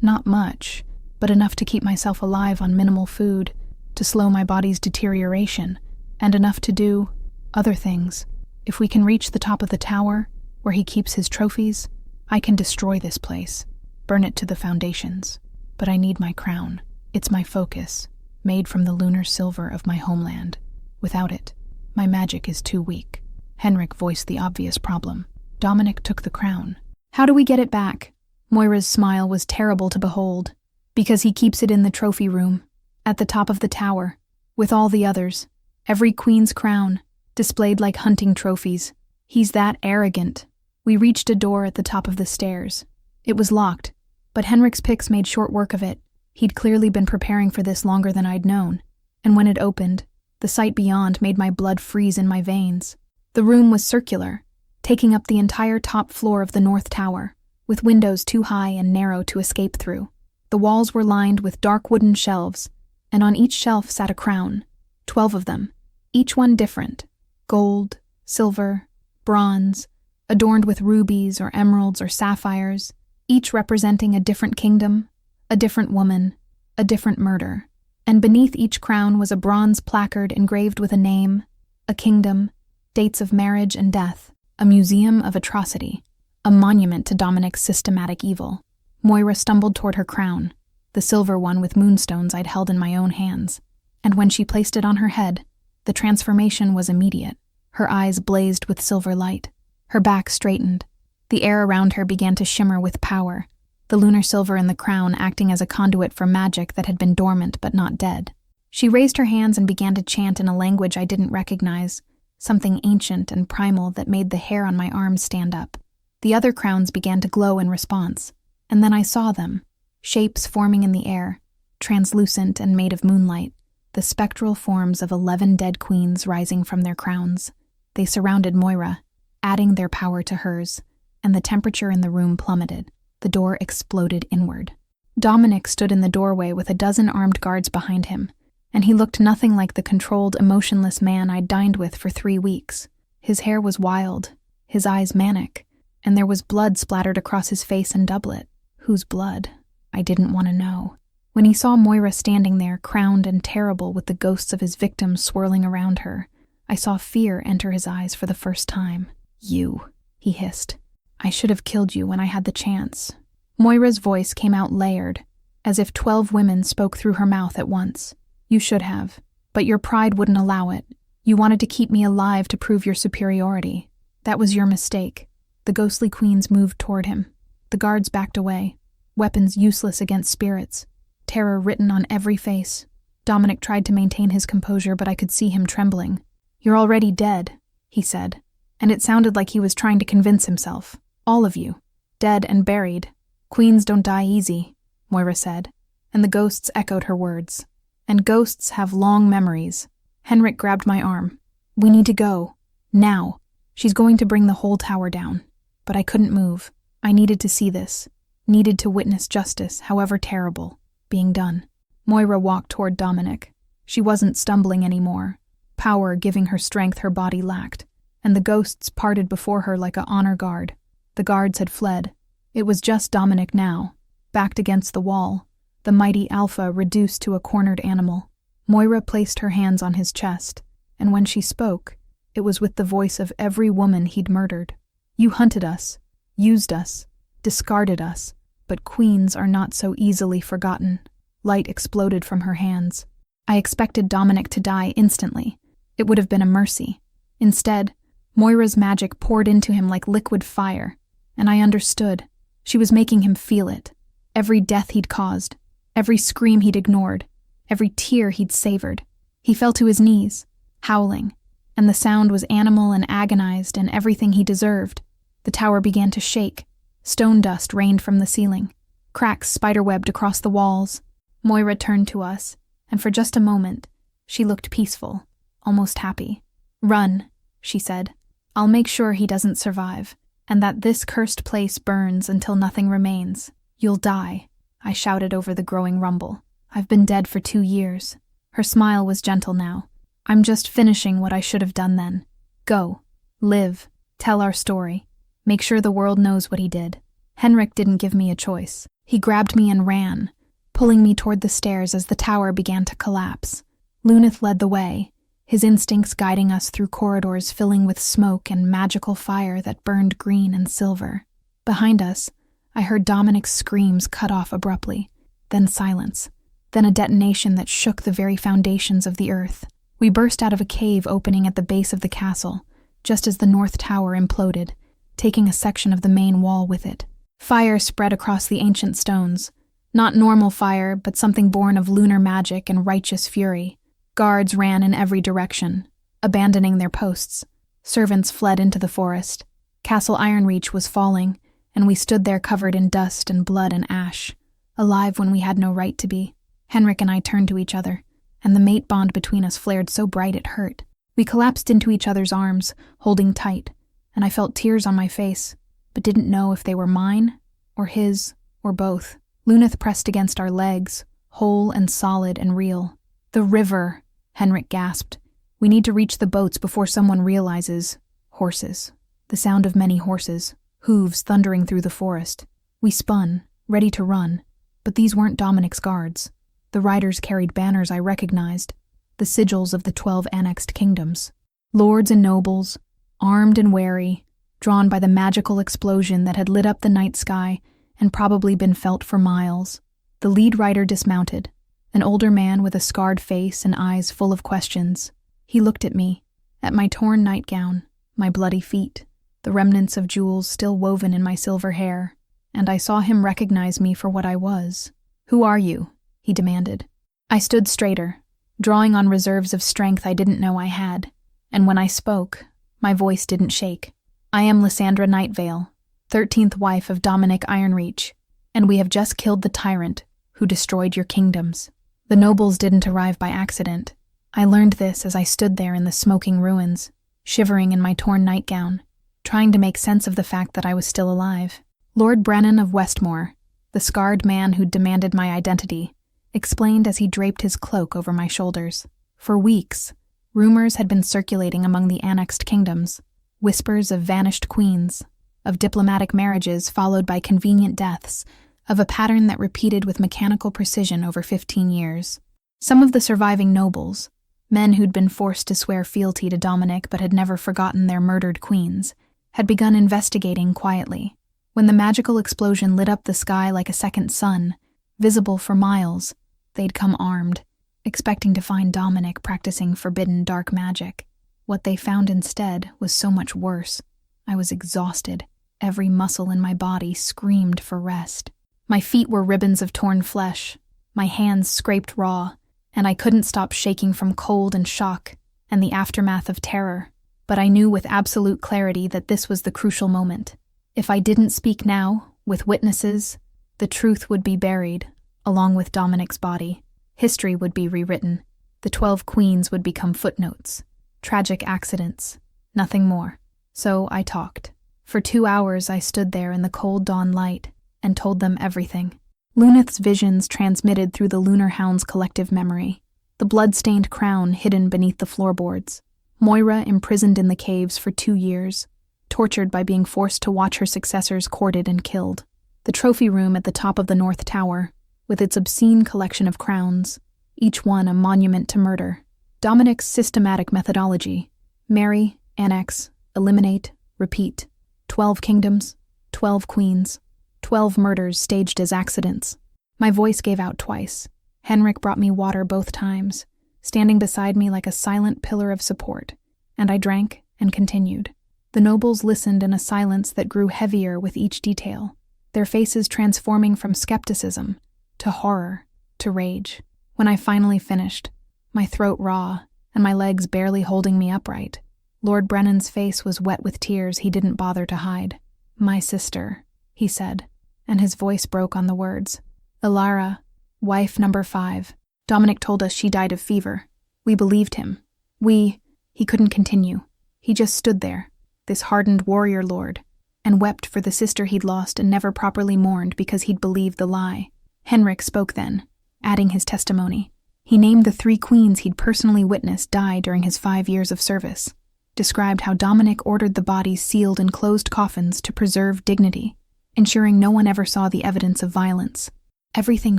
Not much, but enough to keep myself alive on minimal food, to slow my body's deterioration, and enough to do other things. If we can reach the top of the tower, where he keeps his trophies, I can destroy this place, burn it to the foundations. But I need my crown. It's my focus, made from the lunar silver of my homeland. Without it, my magic is too weak. Henrik voiced the obvious problem. Dominic took the crown. How do we get it back? Moira's smile was terrible to behold. Because he keeps it in the trophy room, at the top of the tower, with all the others. Every queen's crown, displayed like hunting trophies. He's that arrogant. We reached a door at the top of the stairs. It was locked, but Henrik's picks made short work of it. He'd clearly been preparing for this longer than I'd known, and when it opened, the sight beyond made my blood freeze in my veins. The room was circular, taking up the entire top floor of the North Tower, with windows too high and narrow to escape through. The walls were lined with dark wooden shelves, and on each shelf sat a crown, 12 of them, each one different, gold, silver, bronze, adorned with rubies or emeralds or sapphires, each representing a different kingdom, a different woman, a different murder. And beneath each crown was a bronze placard engraved with a name, a kingdom, dates of marriage and death, a museum of atrocity, a monument to Dominic's systematic evil. Moira stumbled toward her crown, the silver one with moonstones I'd held in my own hands, and when she placed it on her head, the transformation was immediate. Her eyes blazed with silver light. Her back straightened. The air around her began to shimmer with power, the lunar silver in the crown acting as a conduit for magic that had been dormant but not dead. She raised her hands and began to chant in a language I didn't recognize, something ancient and primal that made the hair on my arms stand up. The other crowns began to glow in response, and then I saw them, shapes forming in the air, translucent and made of moonlight, the spectral forms of 11 dead queens rising from their crowns. They surrounded Moira, adding their power to hers, and the temperature in the room plummeted. The door exploded inward. Dominic stood in the doorway with a dozen armed guards behind him, and he looked nothing like the controlled, emotionless man I'd dined with for 3 weeks. His hair was wild, his eyes manic, and there was blood splattered across his face and doublet. Whose blood? I didn't want to know. When he saw Moira standing there, crowned and terrible with the ghosts of his victims swirling around her, I saw fear enter his eyes for the first time. You, he hissed. I should have killed you when I had the chance. Moira's voice came out layered, as if 12 women spoke through her mouth at once. You should have, but your pride wouldn't allow it. You wanted to keep me alive to prove your superiority. That was your mistake. The ghostly queens moved toward him. The guards backed away, weapons useless against spirits, terror written on every face. Dominic tried to maintain his composure, but I could see him trembling. "You're already dead," he said, and it sounded like he was trying to convince himself. "All of you. Dead and buried. Queens don't die easy," Moira said, and the ghosts echoed her words. "And ghosts have long memories." Henrik grabbed my arm. "We need to go. Now. She's going to bring the whole tower down." But I couldn't move. I needed to see this. Needed to witness justice, however terrible, being done. Moira walked toward Dominic. She wasn't stumbling anymore. Power giving her strength her body lacked, and the ghosts parted before her like an honor guard. The guards had fled. It was just Dominic now, backed against the wall, the mighty Alfa reduced to a cornered animal. Moira placed her hands on his chest, and when she spoke, it was with the voice of every woman he'd murdered. "You hunted us, used us, discarded us, but queens are not so easily forgotten." Light exploded from her hands. I expected Dominic to die instantly. It would have been a mercy. Instead, Moira's magic poured into him like liquid fire, and I understood. She was making him feel it. Every death he'd caused, every scream he'd ignored, every tear he'd savored. He fell to his knees, howling, and the sound was animal and agonized and everything he deserved. The tower began to shake. Stone dust rained from the ceiling. Cracks spiderwebbed across the walls. Moira turned to us, and for just a moment, she looked peaceful, almost happy. "Run," she said. "I'll make sure he doesn't survive, and that this cursed place burns until nothing remains. You'll die," I shouted over the growing rumble. "I've been dead for 2 years." Her smile was gentle now. "I'm just finishing what I should have done then. Go, live, tell our story. Make sure the world knows what he did." Henrik didn't give me a choice. He grabbed me and ran, pulling me toward the stairs as the tower began to collapse. Lunith led the way, his instincts guiding us through corridors filling with smoke and magical fire that burned green and silver. Behind us, I heard Dominic's screams cut off abruptly, then silence, then a detonation that shook the very foundations of the earth. We burst out of a cave opening at the base of the castle, just as the north tower imploded, taking a section of the main wall with it. Fire spread across the ancient stones. Not normal fire, but something born of lunar magic and righteous fury. Guards ran in every direction, abandoning their posts. Servants fled into the forest. Castle Ironreach was falling, and we stood there covered in dust and blood and ash, alive when we had no right to be. Henrik and I turned to each other, and the mate bond between us flared so bright it hurt. We collapsed into each other's arms, holding tight, and I felt tears on my face, but didn't know if they were mine, or his, or both. Lunith pressed against our legs, whole and solid and real. "The river," Henrik gasped. "We need to reach the boats before someone realizes." Horses. The sound of many horses, hooves thundering through the forest. We spun, ready to run, but these weren't Dominic's guards. The riders carried banners I recognized, the sigils of the 12 annexed kingdoms. Lords and nobles, armed and wary, drawn by the magical explosion that had lit up the night sky and probably been felt for miles. The lead rider dismounted, an older man with a scarred face and eyes full of questions. He looked at me, at my torn nightgown, my bloody feet, the remnants of jewels still woven in my silver hair, and I saw him recognize me for what I was. "Who are you?" he demanded. I stood straighter, drawing on reserves of strength I didn't know I had, and when I spoke, my voice didn't shake. "I am Lysandra Nightvale, 13th wife of Dominic Ironreach, and we have just killed the tyrant who destroyed your kingdoms." The nobles didn't arrive by accident. I learned this as I stood there in the smoking ruins, shivering in my torn nightgown, trying to make sense of the fact that I was still alive. Lord Brennan of Westmore, the scarred man who'd demanded my identity, explained as he draped his cloak over my shoulders. For weeks, rumors had been circulating among the annexed kingdoms, whispers of vanished queens, of diplomatic marriages followed by convenient deaths, of a pattern that repeated with mechanical precision over 15 years. Some of the surviving nobles, men who'd been forced to swear fealty to Dominic but had never forgotten their murdered queens, had begun investigating quietly. When the magical explosion lit up the sky like a second sun, visible for miles, they'd come armed, expecting to find Dominic practicing forbidden dark magic. What they found instead was so much worse. I was exhausted. Every muscle in my body screamed for rest. My feet were ribbons of torn flesh. My hands scraped raw, and I couldn't stop shaking from cold and shock and the aftermath of terror. But I knew with absolute clarity that this was the crucial moment. If I didn't speak now, with witnesses, the truth would be buried, along with Dominic's body. History would be rewritten. The 12 queens would become footnotes. Tragic accidents. Nothing more. So I talked. For 2 hours I stood there in the cold dawn light and told them everything. Lunith's visions transmitted through the Lunar Hound's collective memory. The blood-stained crown hidden beneath the floorboards. Moira imprisoned in the caves for 2 years, tortured by being forced to watch her successors courted and killed. The trophy room at the top of the North Tower, with its obscene collection of crowns, each one a monument to murder. Dominic's systematic methodology: marry, annex, eliminate, repeat. 12 kingdoms, 12 queens, 12 murders staged as accidents. My voice gave out twice. Henrik brought me water both times, standing beside me like a silent pillar of support, and I drank and continued. The nobles listened in a silence that grew heavier with each detail, their faces transforming from skepticism to horror to rage. When I finally finished, my throat raw and my legs barely holding me upright, Lord Brennan's face was wet with tears he didn't bother to hide. "My sister," he said, and his voice broke on the words. "Ilara, wife number 5. Dominic told us she died of fever. We believed him. He couldn't continue. He just stood there, this hardened warrior lord, and wept for the sister he'd lost and never properly mourned because he'd believed the lie." Henrik spoke then, adding his testimony. He named the 3 queens he'd personally witnessed die during his 5 years of service, described how Dominic ordered the bodies sealed in closed coffins to preserve dignity, ensuring no one ever saw the evidence of violence. Everything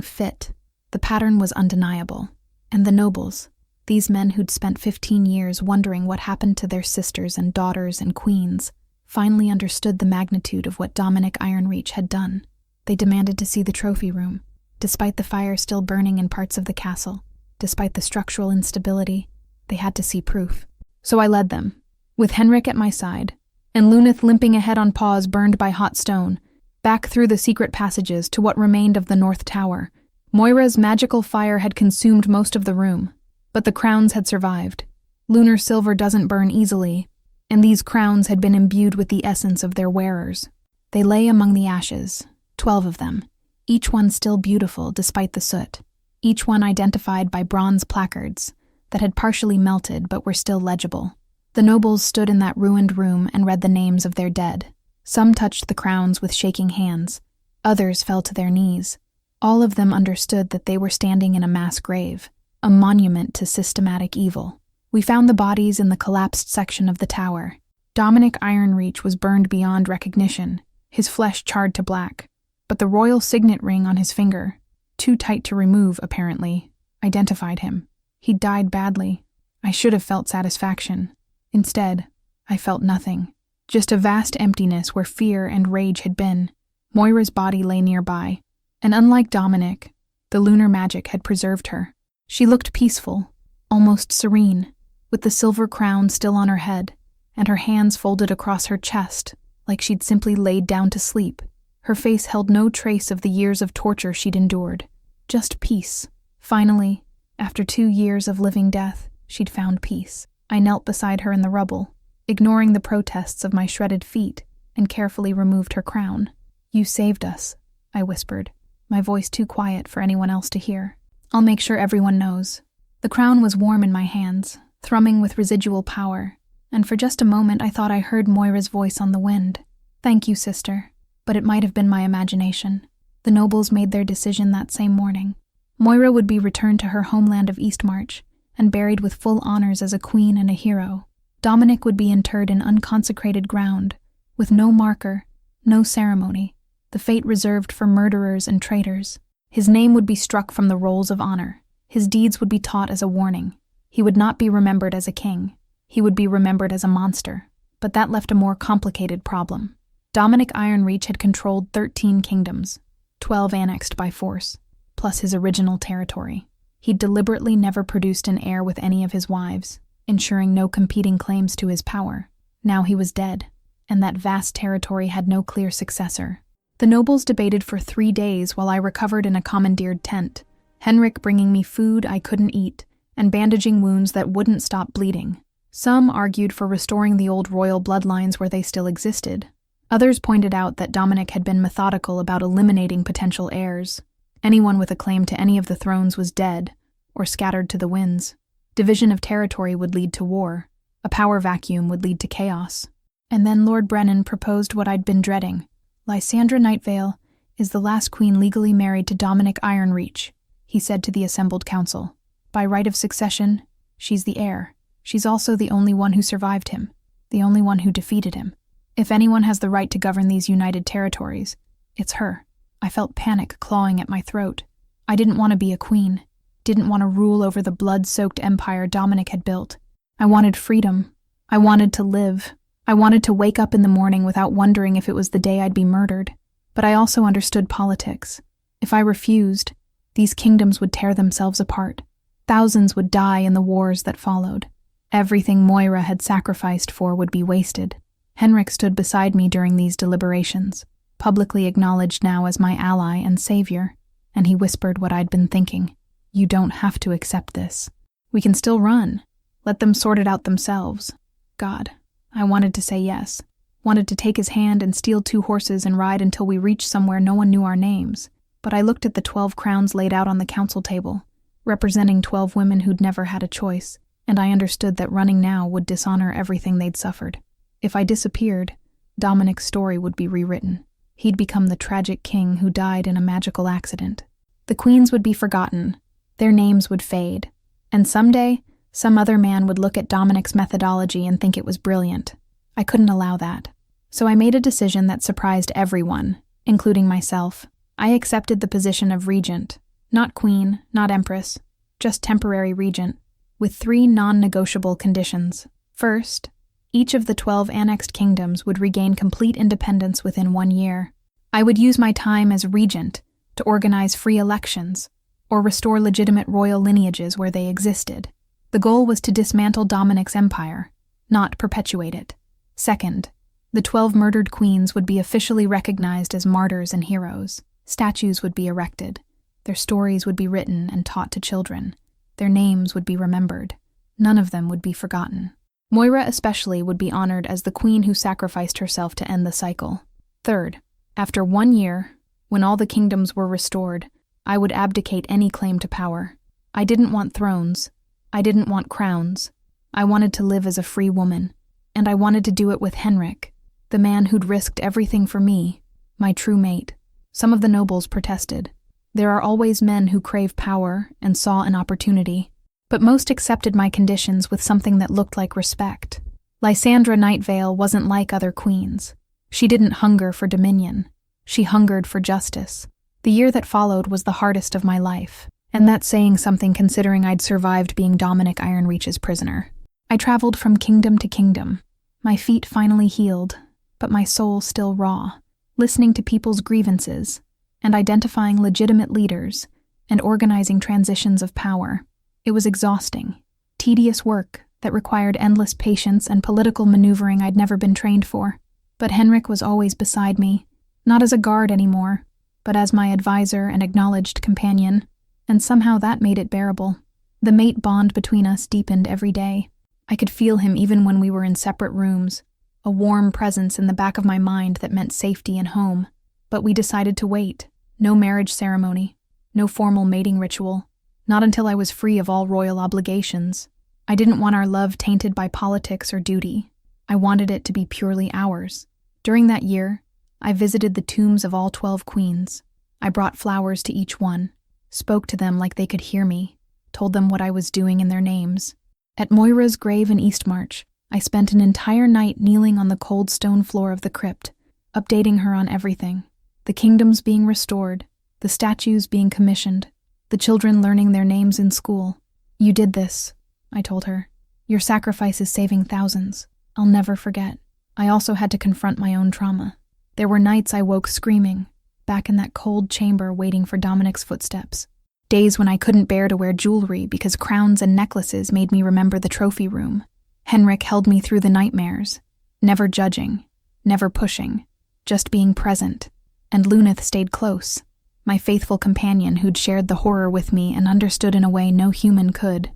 fit. The pattern was undeniable. And the nobles, these men who'd spent 15 years wondering what happened to their sisters and daughters and queens, finally understood the magnitude of what Dominic Ironreach had done. They demanded to see the trophy room. Despite the fire still burning in parts of the castle, despite the structural instability, they had to see proof. So I led them, with Henrik at my side, and Lunith limping ahead on paws burned by hot stone, back through the secret passages to what remained of the North Tower. Moira's magical fire had consumed most of the room, but the crowns had survived. Lunar silver doesn't burn easily, and these crowns had been imbued with the essence of their wearers. They lay among the ashes, 12 of them, each one still beautiful despite the soot, each one identified by bronze placards that had partially melted but were still legible. The nobles stood in that ruined room and read the names of their dead. Some touched the crowns with shaking hands. Others fell to their knees. All of them understood that they were standing in a mass grave, a monument to systematic evil. We found the bodies in the collapsed section of the tower. Dominic Ironreach was burned beyond recognition, his flesh charred to black, but the royal signet ring on his finger, too tight to remove apparently, identified him. He died badly. I should have felt satisfaction. Instead, I felt nothing. Just a vast emptiness where fear and rage had been. Moira's body lay nearby, and unlike Dominic, the lunar magic had preserved her. She looked peaceful, almost serene, with the silver crown still on her head, and her hands folded across her chest, like she'd simply laid down to sleep. Her face held no trace of the years of torture she'd endured, just peace. Finally, after 2 years of living death, she'd found peace. I knelt beside her in the rubble, ignoring the protests of my shredded feet, and carefully removed her crown. "You saved us," I whispered, my voice too quiet for anyone else to hear. "I'll make sure everyone knows." The crown was warm in my hands, thrumming with residual power, and for just a moment I thought I heard Moira's voice on the wind. "Thank you, sister." But it might have been my imagination. The nobles made their decision that same morning. Moira would be returned to her homeland of Eastmarch, and buried with full honors as a queen and a hero. Dominic would be interred in unconsecrated ground, with no marker, no ceremony, the fate reserved for murderers and traitors. His name would be struck from the rolls of honor. His deeds would be taught as a warning. He would not be remembered as a king. He would be remembered as a monster. But that left a more complicated problem. Dominic Ironreach had controlled 13 kingdoms, 12 annexed by force, plus his original territory. He'd deliberately never produced an heir with any of his wives. ensuring no competing claims to his power. Now he was dead, and that vast territory had no clear successor. The nobles debated for 3 days while I recovered in a commandeered tent, Henrik bringing me food I couldn't eat and bandaging wounds that wouldn't stop bleeding. Some argued for restoring the old royal bloodlines where they still existed. Others pointed out that Dominic had been methodical about eliminating potential heirs. Anyone with a claim to any of the thrones was dead or scattered to the winds. Division of territory would lead to war. A power vacuum would lead to chaos. And then Lord Brennan proposed what I'd been dreading. Lysandra Nightvale is the last queen legally married to Dominic Ironreach, he said to the assembled council. By right of succession, she's the heir. She's also the only one who survived him, the only one who defeated him. If anyone has the right to govern these united territories, it's her. I felt panic clawing at my throat. I didn't want to be a queen, didn't want to rule over the blood-soaked empire Dominic had built. I wanted freedom. I wanted to live. I wanted to wake up in the morning without wondering if it was the day I'd be murdered. But I also understood politics. If I refused, these kingdoms would tear themselves apart. Thousands would die in the wars that followed. Everything Moira had sacrificed for would be wasted. Henrik stood beside me during these deliberations, publicly acknowledged now as my ally and savior, and he whispered what I'd been thinking. You don't have to accept this. We can still run. Let them sort it out themselves. God, I wanted to say yes. Wanted to take his hand and steal 2 horses and ride until we reached somewhere no one knew our names. But I looked at the 12 crowns laid out on the council table, representing 12 women who'd never had a choice, and I understood that running now would dishonor everything they'd suffered. If I disappeared, Dominic's story would be rewritten. He'd become the tragic king who died in a magical accident. The queens would be forgotten. Their names would fade. And someday, some other man would look at Dominic's methodology and think it was brilliant. I couldn't allow that. So I made a decision that surprised everyone, including myself. I accepted the position of regent. Not queen, not empress, just temporary regent, with 3 non-negotiable conditions. First, each of the 12 annexed kingdoms would regain complete independence within 1 year. I would use my time as regent to organize free elections or restore legitimate royal lineages where they existed. The goal was to dismantle Dominic's empire, not perpetuate it. Second, the 12 murdered queens would be officially recognized as martyrs and heroes. Statues would be erected. Their stories would be written and taught to children. Their names would be remembered. None of them would be forgotten. Moira especially would be honored as the queen who sacrificed herself to end the cycle. Third, after 1 year, when all the kingdoms were restored, I would abdicate any claim to power. I didn't want thrones. I didn't want crowns. I wanted to live as a free woman, and I wanted to do it with Henrik, the man who'd risked everything for me, my true mate. Some of the nobles protested. There are always men who crave power and saw an opportunity, but most accepted my conditions with something that looked like respect. Lysandra Nightvale wasn't like other queens. She didn't hunger for dominion. She hungered for justice. The year that followed was the hardest of my life. And that's saying something considering I'd survived being Dominic Ironreach's prisoner. I traveled from kingdom to kingdom. My feet finally healed, but my soul still raw, listening to people's grievances and identifying legitimate leaders and organizing transitions of power. It was exhausting, tedious work that required endless patience and political maneuvering I'd never been trained for. But Henrik was always beside me, not as a guard anymore, but as my advisor and acknowledged companion. And somehow that made it bearable. The mate bond between us deepened every day. I could feel him even when we were in separate rooms, a warm presence in the back of my mind that meant safety and home. But we decided to wait. No marriage ceremony, no formal mating ritual, not until I was free of all royal obligations. I didn't want our love tainted by politics or duty. I wanted it to be purely ours. During that year, I visited the tombs of all 12 queens. I brought flowers to each one, spoke to them like they could hear me, told them what I was doing in their names. At Moira's grave in Eastmarch, I spent an entire night kneeling on the cold stone floor of the crypt, updating her on everything. The kingdoms being restored, the statues being commissioned, the children learning their names in school. You did this, I told her. Your sacrifice is saving thousands. I'll never forget. I also had to confront my own trauma. There were nights I woke screaming, back in that cold chamber waiting for Dominic's footsteps. Days when I couldn't bear to wear jewelry because crowns and necklaces made me remember the trophy room. Henrik held me through the nightmares, never judging, never pushing, just being present. And Lunith stayed close, my faithful companion who'd shared the horror with me and understood in a way no human could.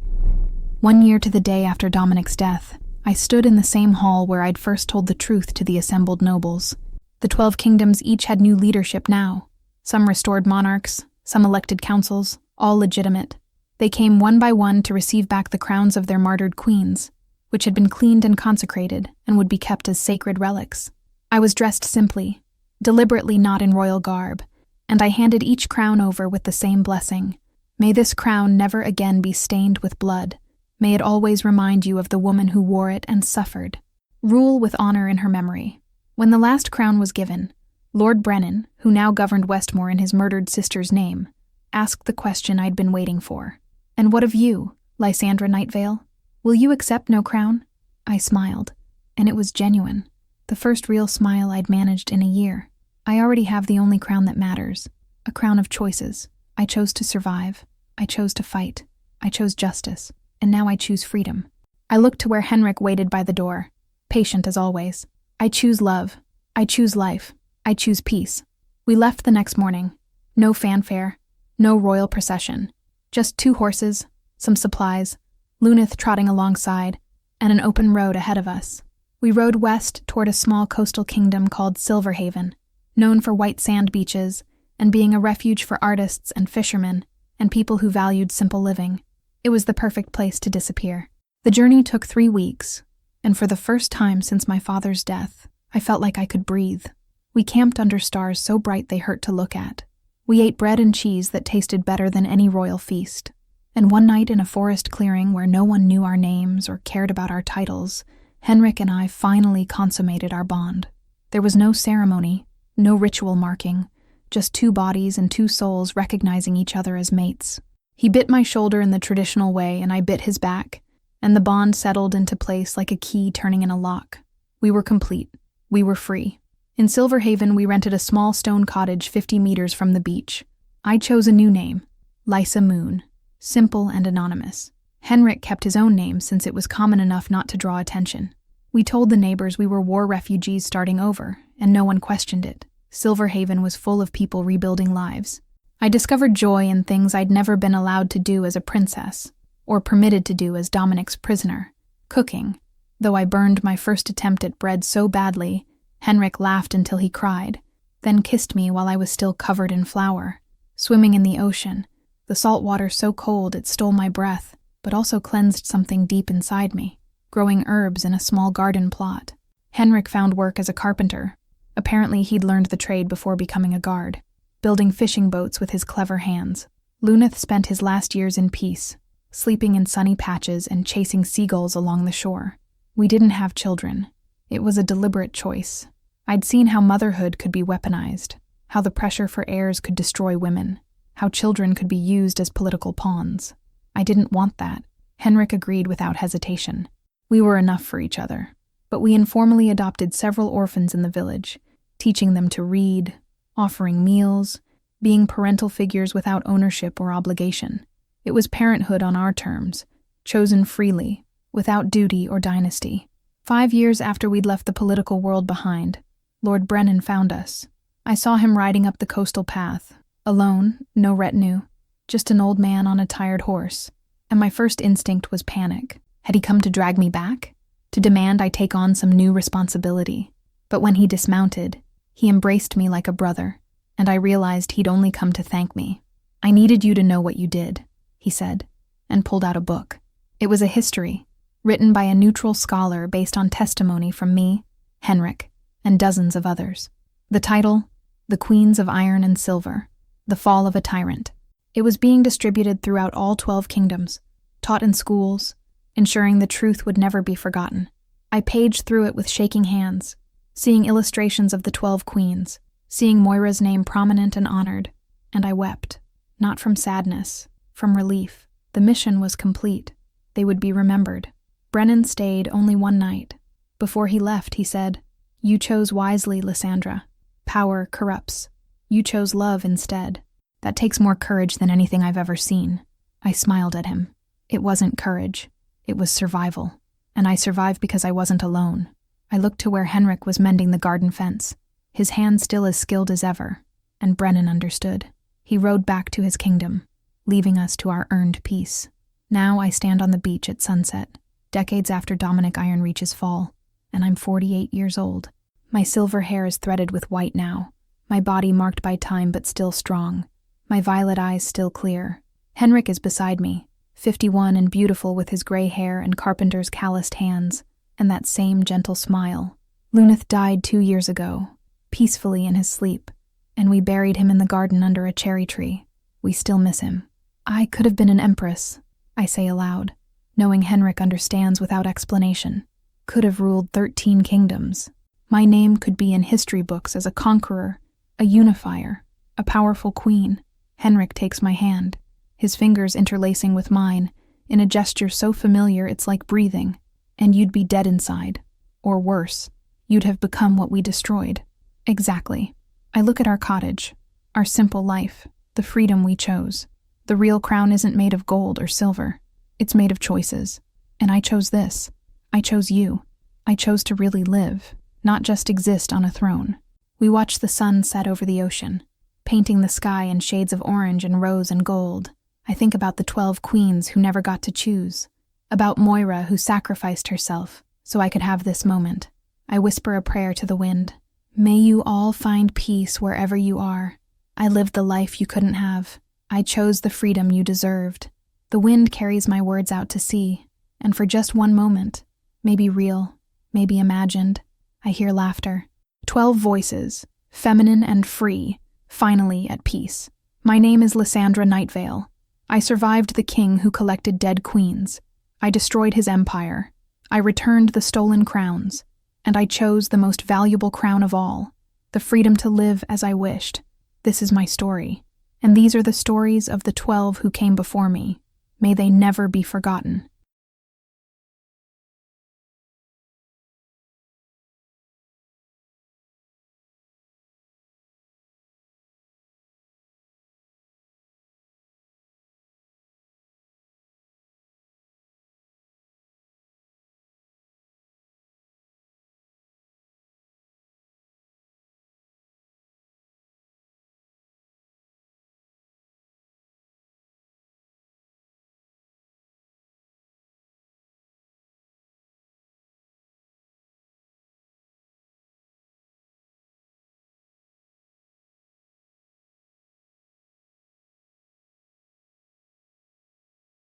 1 year to the day after Dominic's death, I stood in the same hall where I'd first told the truth to the assembled nobles. The 12 kingdoms each had new leadership now. Some restored monarchs, some elected councils, all legitimate. They came one by one to receive back the crowns of their martyred queens, which had been cleaned and consecrated and would be kept as sacred relics. I was dressed simply, deliberately not in royal garb, and I handed each crown over with the same blessing. May this crown never again be stained with blood. May it always remind you of the woman who wore it and suffered. Rule with honor in her memory. When the last crown was given, Lord Brennan, who now governed Westmore in his murdered sister's name, asked the question I'd been waiting for. "And what of you, Lysandra Nightvale? Will you accept no crown?" I smiled, and it was genuine. The first real smile I'd managed in a year. I already have the only crown that matters, a crown of choices. I chose to survive. I chose to fight. I chose justice. And now I choose freedom. I looked to where Henrik waited by the door, patient as always. I choose love. I choose life. I choose peace. We left the next morning. No fanfare. No royal procession. Just 2 horses, some supplies, Lunith trotting alongside, and an open road ahead of us. We rode west toward a small coastal kingdom called Silverhaven, known for white sand beaches and being a refuge for artists and fishermen and people who valued simple living. It was the perfect place to disappear. The journey took 3 weeks, and for the first time since my father's death, I felt like I could breathe. We camped under stars so bright they hurt to look at. We ate bread and cheese that tasted better than any royal feast. And one night in a forest clearing where no one knew our names or cared about our titles, Henrik and I finally consummated our bond. There was no ceremony, no ritual marking, just 2 bodies and 2 souls recognizing each other as mates. He bit my shoulder in the traditional way, and I bit his back, and the bond settled into place like a key turning in a lock. We were complete. We were free. In Silverhaven, we rented a small stone cottage 50 meters from the beach. I chose a new name, Lysa Moon, simple and anonymous. Henrik kept his own name since it was common enough not to draw attention. We told the neighbors we were war refugees starting over, and no one questioned it. Silverhaven was full of people rebuilding lives. I discovered joy in things I'd never been allowed to do as a princess, or permitted to do as Dominic's prisoner. Cooking. Though I burned my first attempt at bread so badly, Henrik laughed until he cried, then kissed me while I was still covered in flour. Swimming in the ocean, the salt water so cold it stole my breath, but also cleansed something deep inside me. Growing herbs in a small garden plot. Henrik found work as a carpenter. Apparently he'd learned the trade before becoming a guard. Building fishing boats with his clever hands. Lunith spent his last years in peace, sleeping in sunny patches and chasing seagulls along the shore. We didn't have children. It was a deliberate choice. I'd seen how motherhood could be weaponized, how the pressure for heirs could destroy women, how children could be used as political pawns. I didn't want that. Henrik agreed without hesitation. We were enough for each other, but we informally adopted several orphans in the village, teaching them to read, offering meals, being parental figures without ownership or obligation. It was parenthood on our terms, chosen freely, without duty or dynasty. 5 years after we'd left the political world behind, Lord Brennan found us. I saw him riding up the coastal path, alone, no retinue, just an old man on a tired horse, and my first instinct was panic. Had he come to drag me back? To demand I take on some new responsibility? But when he dismounted, he embraced me like a brother, and I realized he'd only come to thank me. "I needed you to know what you did," he said, and pulled out a book. It was a history, written by a neutral scholar based on testimony from me, Henrik, and dozens of others. The title, The Queens of Iron and Silver, The Fall of a Tyrant. It was being distributed throughout all 12 kingdoms, taught in schools, ensuring the truth would never be forgotten. I paged through it with shaking hands, seeing illustrations of the 12 queens, seeing Moira's name prominent and honored, and I wept, not from sadness, from relief. The mission was complete. They would be remembered. Brennan stayed only one night. Before he left, he said, "You chose wisely, Lysandra. Power corrupts. You chose love instead." That takes more courage than anything I've ever seen. I smiled at him. It wasn't courage. It was survival. And I survived because I wasn't alone. I looked to where Henrik was mending the garden fence, his hand still as skilled as ever, and Brennan understood. He rode back to his kingdom, leaving us to our earned peace. Now I stand on the beach at sunset, decades after Dominic Ironreach's fall, and I'm 48 years old. My silver hair is threaded with white now, my body marked by time but still strong, my violet eyes still clear. Henrik is beside me, 51 and beautiful with his gray hair and carpenter's calloused hands, and that same gentle smile. Lunith died 2 years ago, peacefully in his sleep, and we buried him in the garden under a cherry tree. We still miss him. I could have been an empress, I say aloud, knowing Henrik understands without explanation. Could have ruled 13 kingdoms. My name could be in history books as a conqueror, a unifier, a powerful queen. Henrik takes my hand, his fingers interlacing with mine, in a gesture so familiar it's like breathing. And you'd be dead inside. Or worse, you'd have become what we destroyed. Exactly. I look at our cottage, our simple life, the freedom we chose. The real crown isn't made of gold or silver. It's made of choices. And I chose this. I chose you. I chose to really live, not just exist on a throne. We watch the sun set over the ocean, painting the sky in shades of orange and rose and gold. I think about the 12 queens who never got to choose, about Moira who sacrificed herself so I could have this moment. I whisper a prayer to the wind. May you all find peace wherever you are. I lived the life you couldn't have. I chose the freedom you deserved. The wind carries my words out to sea, and for just one moment, maybe real, maybe imagined, I hear laughter. 12 voices, feminine and free, finally at peace. My name is Lysandra Nightvale. I survived the king who collected dead queens. I destroyed his empire. I returned the stolen crowns. And I chose the most valuable crown of all, the freedom to live as I wished. This is my story. And these are the stories of the 12 who came before me. May they never be forgotten.